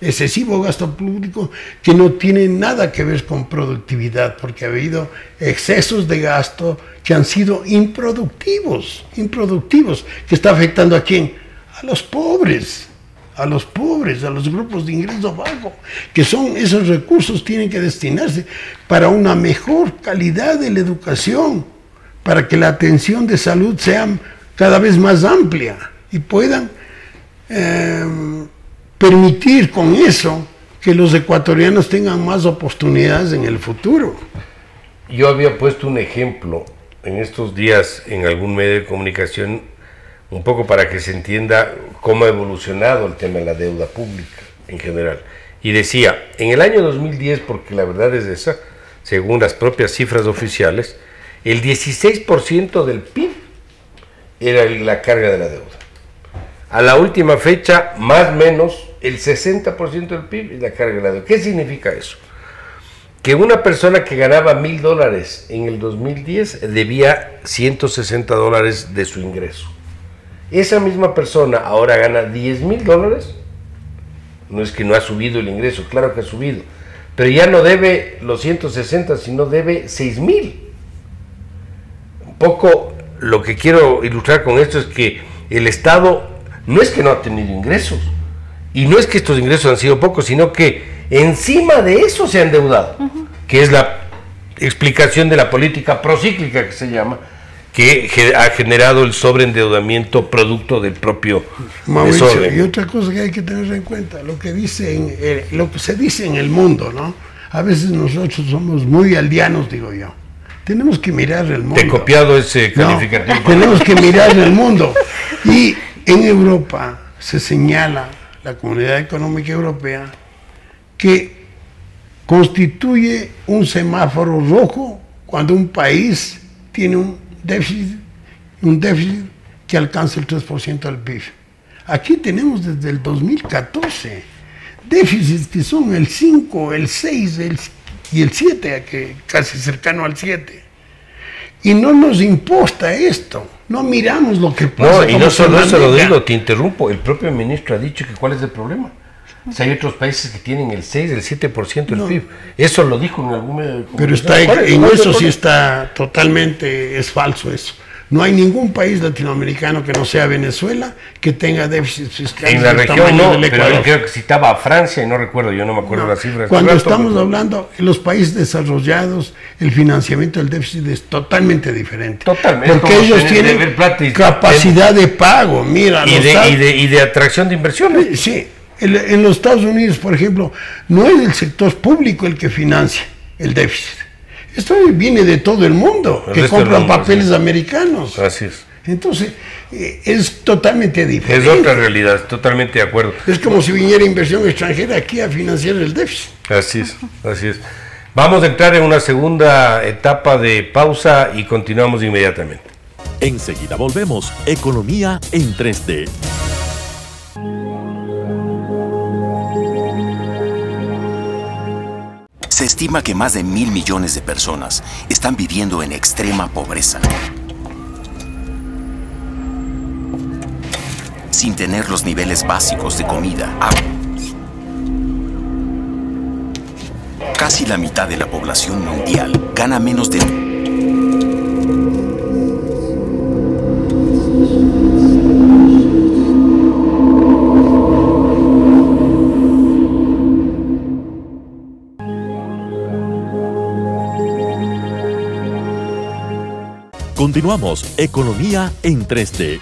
Excesivo gasto público que no tiene nada que ver con productividad, porque ha habido excesos de gasto que han sido improductivos, que está afectando ¿a quién? A los pobres, a los grupos de ingreso bajo, que son esos recursos tienen que destinarse para una mejor calidad de la educación, para que la atención de salud sea cada vez más amplia y puedan permitir con eso que los ecuatorianos tengan más oportunidades en el futuro. Yo había puesto un ejemplo en estos días en algún medio de comunicación, un poco para que se entienda cómo ha evolucionado el tema de la deuda pública en general. Y decía, en el año 2010, porque la verdad es esa, según las propias cifras oficiales, el 16% del PIB era la carga de la deuda. A la última fecha, más o menos, el 60% del PIB es la carga de la deuda. ¿Qué significa eso? que una persona que ganaba $1,000 en el 2010 debía $160 de su ingreso. Esa misma persona ahora gana $10,000. No es que no ha subido el ingreso, claro que ha subido, pero ya no debe los 160, sino debe 6,000. Un poco lo que quiero ilustrar con esto es que el Estado no es que no ha tenido ingresos, y no es que estos ingresos han sido pocos, sino que encima de eso se ha endeudado, que es la explicación de la política procíclica que se llama, que ha generado el sobreendeudamiento producto del propio desorden. Y otra cosa que hay que tener en cuenta, lo que se dice en el mundo, ¿no? A veces nosotros somos muy aldeanos, digo yo. Tenemos que mirar el mundo. Te he copiado ese calificativo. No, tenemos que mirar el mundo. Y en Europa se señala, la Comunidad Económica Europea, que constituye un semáforo rojo cuando un país tiene un déficit que alcanza el 3% del PIB. Aquí tenemos desde el 2014 déficits que son el 5, el 6 y el 7, que casi cercano al 7. Y no nos importa esto, no miramos lo que pasa. No, y no solo eso lo digo, te interrumpo, el propio ministro ha dicho que cuál es el problema. O sea, hay otros países que tienen el 6, el 7% del PIB. Eso lo dijo en algún medio de comunicación. Pero en eso sí está totalmente, es falso eso. No hay ningún país latinoamericano que no sea Venezuela que tenga déficit fiscal. En la región no, pero yo creo que citaba a Francia y no recuerdo, yo no me acuerdo las cifras. Cuando estamos hablando en los países desarrollados, el financiamiento del déficit es totalmente diferente. Totalmente. Porque ellos tienen capacidad de pago, mira. Y de atracción de inversiones. Sí, en los Estados Unidos, por ejemplo, no es el sector público el que financia el déficit. Esto viene de todo el mundo, que compran papeles americanos. Así es. Entonces, es totalmente diferente. Es otra realidad, totalmente de acuerdo. Es como si viniera inversión extranjera aquí a financiar el déficit. Así es, así es. Vamos a entrar en una segunda etapa de pausa y continuamos inmediatamente. Enseguida volvemos. Economía en 3D. Se estima que más de 1.000 millones de personas están viviendo en extrema pobreza, sin tener los niveles básicos de comida, agua. Casi la mitad de la población mundial gana menos de... Continuamos. Economía en 3D.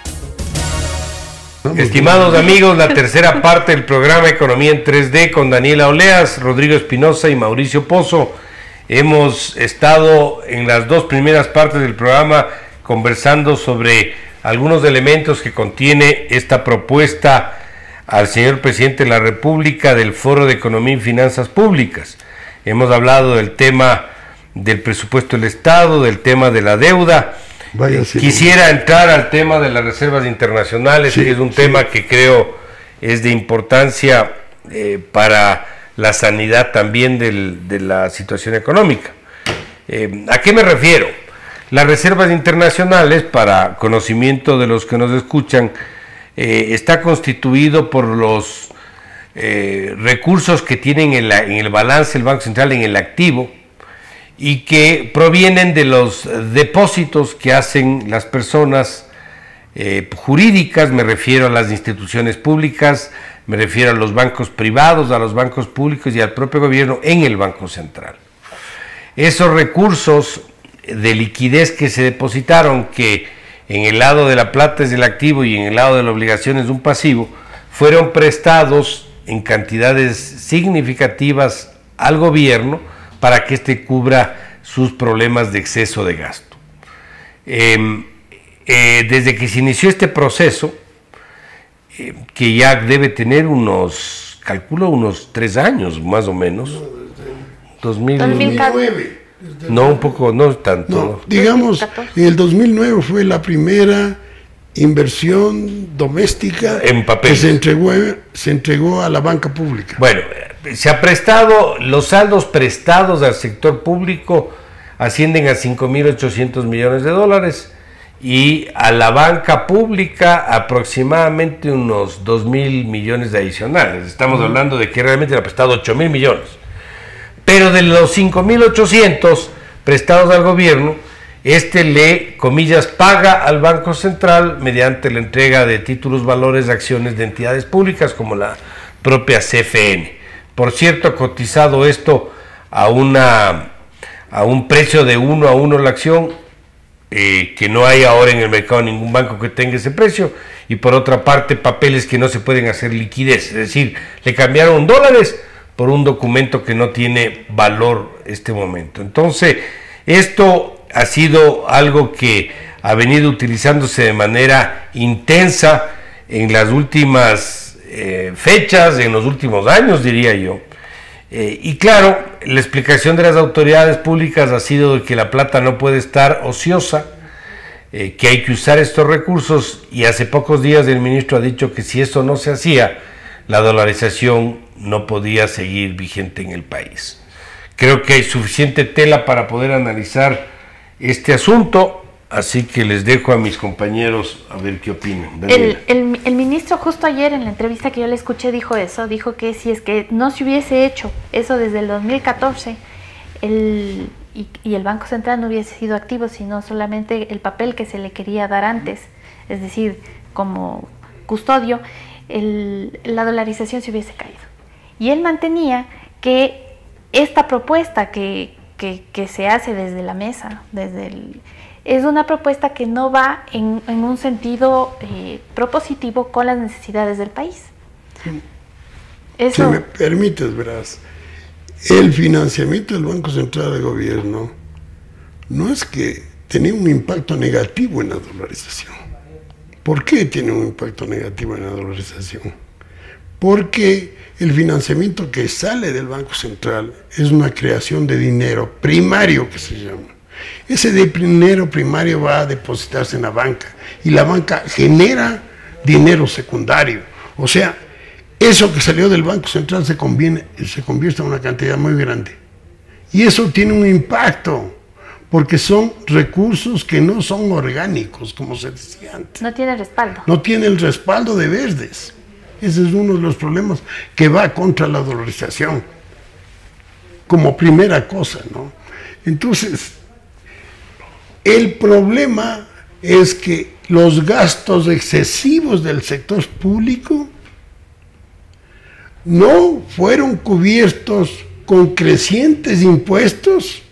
Estimados amigos, la tercera parte del programa Economía en 3D con Daniela Oleas, Rodrigo Espinosa y Mauricio Pozo. Hemos estado en las dos primeras partes del programa conversando sobre algunos elementos que contiene esta propuesta al señor presidente de la República del Foro de Economía y Finanzas Públicas. Hemos hablado del tema del presupuesto del Estado, del tema de la deuda. Quisiera entrar al tema de las reservas internacionales, que es un tema que creo es de importancia para la sanidad también de la situación económica. ¿A qué me refiero? Las reservas internacionales, para conocimiento de los que nos escuchan, está constituido por los recursos que tienen en el balance el Banco Central en el activo, y que provienen de los depósitos que hacen las personas jurídicas, me refiero a las instituciones públicas, me refiero a los bancos privados, a los bancos públicos y al propio gobierno en el Banco Central. Esos recursos de liquidez que se depositaron, que en el lado de la plata es del activo y en el lado de la obligación es un pasivo, fueron prestados en cantidades significativas al gobierno para que éste cubra sus problemas de exceso de gasto. Desde que se inició este proceso, que ya debe tener calculo unos 3 años más o menos, 2009. No, un poco, no tanto. No, digamos, en el 2009 fue la primera inversión doméstica en papel que se entregó a la banca pública. Bueno, se ha prestado, los saldos prestados al sector público ascienden a 5.800 millones de dólares y a la banca pública aproximadamente unos 2.000 millones de adicionales. Estamos hablando de que realmente le ha prestado 8.000 millones. Pero de los 5.800 prestados al gobierno, le, comillas, paga al Banco Central mediante la entrega de títulos, valores, acciones de entidades públicas como la propia CFN. Por cierto, cotizado esto a un precio de 1 a 1 la acción, que no hay ahora en el mercado ningún banco que tenga ese precio, y por otra parte papeles que no se pueden hacer liquidez, es decir, le cambiaron dólares por un documento que no tiene valor este momento. Entonces, esto ha sido algo que ha venido utilizándose de manera intensa en las últimas fechas, en los últimos años, diría yo. Y claro, la explicación de las autoridades públicas ha sido de que la plata no puede estar ociosa, que hay que usar estos recursos, y hace pocos días el ministro ha dicho que si eso no se hacía, la dolarización no podía seguir vigente en el país. Creo que hay suficiente tela para poder analizar este asunto, así que les dejo a mis compañeros a ver qué opinan. El ministro justo ayer en la entrevista que yo le escuché dijo eso, dijo que si es que no se hubiese hecho eso desde el 2014 y el Banco Central no hubiese sido activo, sino solamente el papel que se le quería dar antes, es decir, como custodio, la dolarización se hubiese caído. Y él mantenía que esta propuesta que se hace desde la mesa, es una propuesta que no va en un sentido propositivo con las necesidades del país. Si me permites, verás, el financiamiento del Banco Central del Gobierno no es que tenía un impacto negativo en la dolarización. ¿Por qué tiene un impacto negativo en la dolarización? Porque el financiamiento que sale del Banco Central es una creación de dinero primario, que se llama. Ese dinero primario va a depositarse en la banca y la banca genera dinero secundario. O sea, eso que salió del Banco Central se convierte en una cantidad muy grande. Y eso tiene un impacto, porque son recursos que no son orgánicos, como se decía antes. No tiene respaldo. No tiene el respaldo de verdes. Ese es uno de los problemas que va contra la dolarización, como primera cosa, ¿no? Entonces, el problema es que los gastos excesivos del sector público no fueron cubiertos con crecientes impuestos,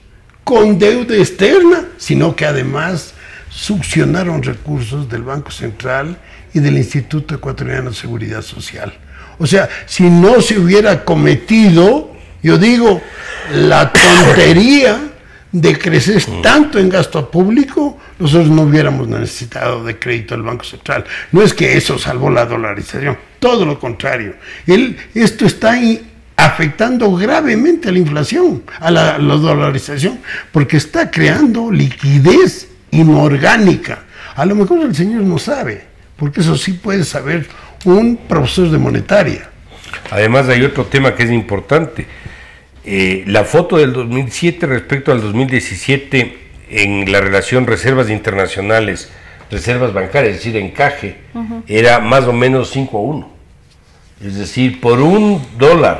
con deuda externa, sino que además succionaron recursos del Banco Central y del Instituto Ecuatoriano de Seguridad Social. O sea, si no se hubiera cometido, yo digo, la tontería de crecer tanto en gasto público, nosotros no hubiéramos necesitado de crédito del Banco Central. No es que eso salvó la dolarización, todo lo contrario. Esto está afectando gravemente a la inflación, a la dolarización, porque está creando liquidez inorgánica. A lo mejor el señor no sabe, porque eso sí puede saber un profesor de monetaria. Además hay otro tema que es importante. La foto del 2007 respecto al 2017 en la relación reservas internacionales, reservas bancarias, es decir, encaje, era más o menos 5-1. Es decir, por $1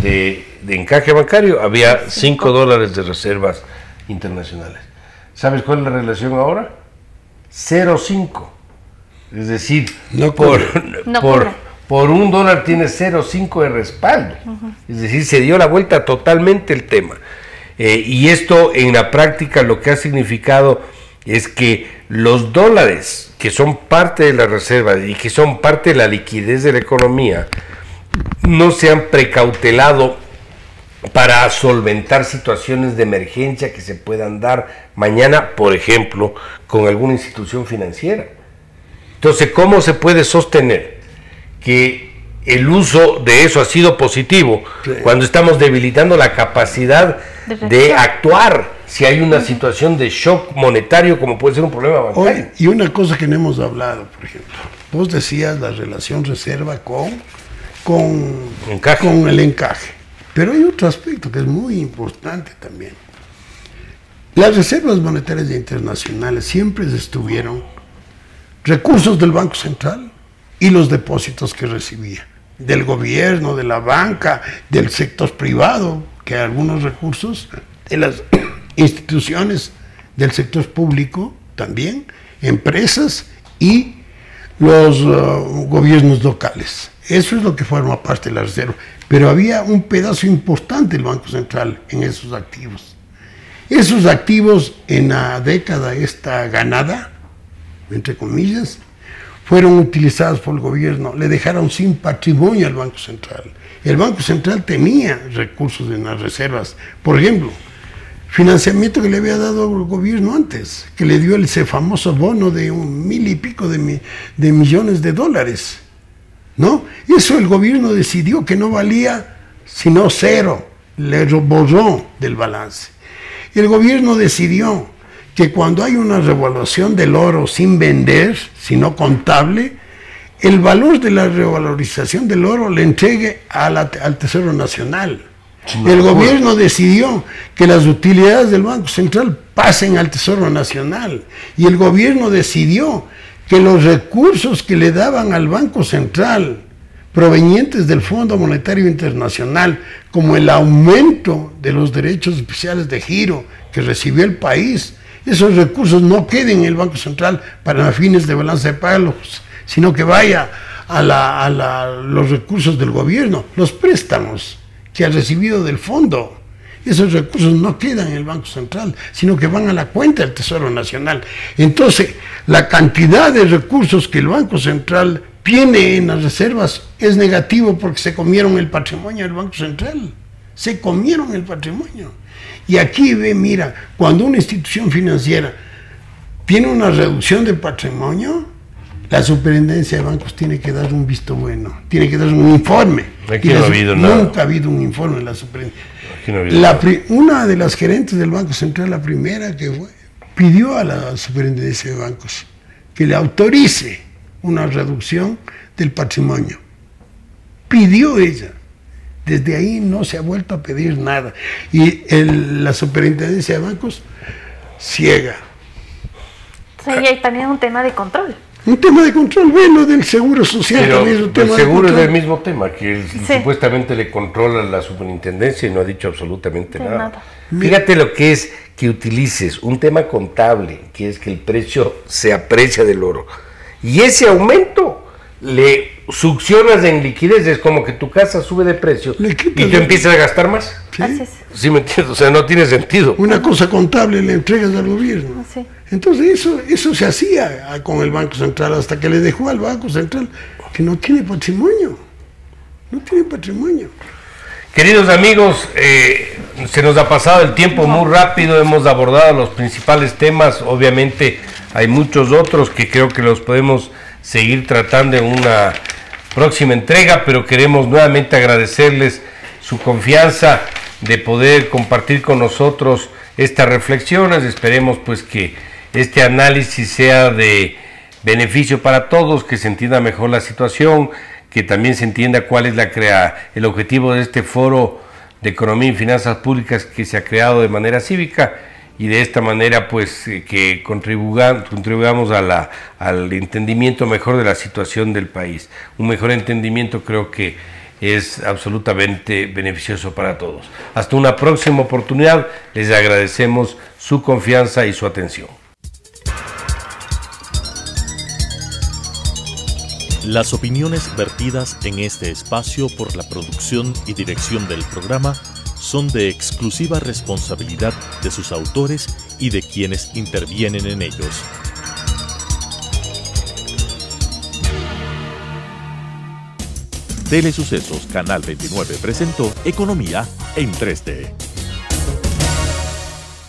de encaje bancario había $5 de reservas internacionales. ¿Sabes cuál es la relación ahora? 0,5. Es decir, por $1 tiene 0,5 de respaldo. Es decir, se dio la vuelta totalmente el tema. Y esto en la práctica lo que ha significado es que los dólares que son parte de las reservas y que son parte de la liquidez de la economía no se han precautelado para solventar situaciones de emergencia que se puedan dar mañana, por ejemplo, con alguna institución financiera. Entonces, ¿cómo se puede sostener que el uso de eso ha sido positivo cuando estamos debilitando la capacidad de actuar si hay una situación de shock monetario como puede ser un problema bancario. Oye, y una cosa que no hemos hablado, por ejemplo, vos decías la relación reserva con el encaje, pero hay otro aspecto que es muy importante también. Las reservas monetarias internacionales siempre estuvieron recursos del Banco Central y los depósitos que recibía, del gobierno, de la banca, del sector privado, que algunos recursos de las instituciones del sector público también, empresas y los gobiernos locales. Eso es lo que forma parte de la reserva. Pero había un pedazo importante del Banco Central en esos activos. Esos activos en la década esta ganada, entre comillas, fueron utilizados por el gobierno, le dejaron sin patrimonio al Banco Central. El Banco Central tenía recursos en las reservas. Por ejemplo, financiamiento que le había dado el gobierno antes, que le dio ese famoso bono de 1,000 y pico de millones de dólares, ¿no? Eso el gobierno decidió que no valía sino 0, le borró del balance. El gobierno decidió que cuando hay una revaluación del oro sin vender, sino contable, el valor de la revalorización del oro le entregue al Tesoro Nacional. El gobierno decidió que las utilidades del Banco Central pasen al Tesoro Nacional y el gobierno decidió que los recursos que le daban al Banco Central provenientes del Fondo Monetario Internacional, como el aumento de los derechos especiales de giro que recibió el país, esos recursos no queden en el Banco Central para fines de balance de pagos, sino que vaya a los recursos del gobierno, los préstamos que ha recibido del fondo. Esos recursos no quedan en el Banco Central, sino que van a la cuenta del Tesoro Nacional. Entonces, la cantidad de recursos que el Banco Central tiene en las reservas es negativo porque se comieron el patrimonio del Banco Central. Se comieron el patrimonio. Y aquí mira, cuando una institución financiera tiene una reducción de patrimonio, la superintendencia de bancos tiene que dar un visto bueno, tiene que dar un informe. Aquí no ha habido nada. Nunca ha habido un informe de la superintendencia. Una de las gerentes del Banco Central, la primera que fue, pidió a la superintendencia de bancos que le autorice una reducción del patrimonio. Pidió ella. Desde ahí no se ha vuelto a pedir nada. Y la superintendencia de bancos ciega. O sea, y hay también un tema de control. Un tema de control, bueno, del seguro social. Pero también es un tema el seguro de es control. el mismo tema, que supuestamente le controla la superintendencia y no ha dicho absolutamente nada. Fíjate lo que es que utilices un tema contable, que es que el precio se aprecia del oro. Y ese aumento le succionas en liquidez, es como que tu casa sube de precio y tú empiezas a gastar más. ¿Sí? ¿Sí me entiendes? O sea, no tiene sentido. Una cosa contable le entregas al gobierno. Sí. Entonces eso se hacía con el Banco Central hasta que le dejó al Banco Central que no tiene patrimonio. No tiene patrimonio. Queridos amigos, se nos ha pasado el tiempo muy rápido, hemos abordado los principales temas, obviamente hay muchos otros que creo que los podemos seguir tratando en una próxima entrega, pero queremos nuevamente agradecerles su confianza de poder compartir con nosotros estas reflexiones. Esperemos pues que este análisis sea de beneficio para todos, que se entienda mejor la situación, que también se entienda cuál es el objetivo de este foro de economía y finanzas públicas que se ha creado de manera cívica, y de esta manera pues que contribuyamos al entendimiento mejor de la situación del país. Un mejor entendimiento creo que es absolutamente beneficioso para todos. Hasta una próxima oportunidad, les agradecemos su confianza y su atención. Las opiniones vertidas en este espacio por la producción y dirección del programa son de exclusiva responsabilidad de sus autores y de quienes intervienen en ellos. Telesucesos Canal 29 presentó Economía en 3D.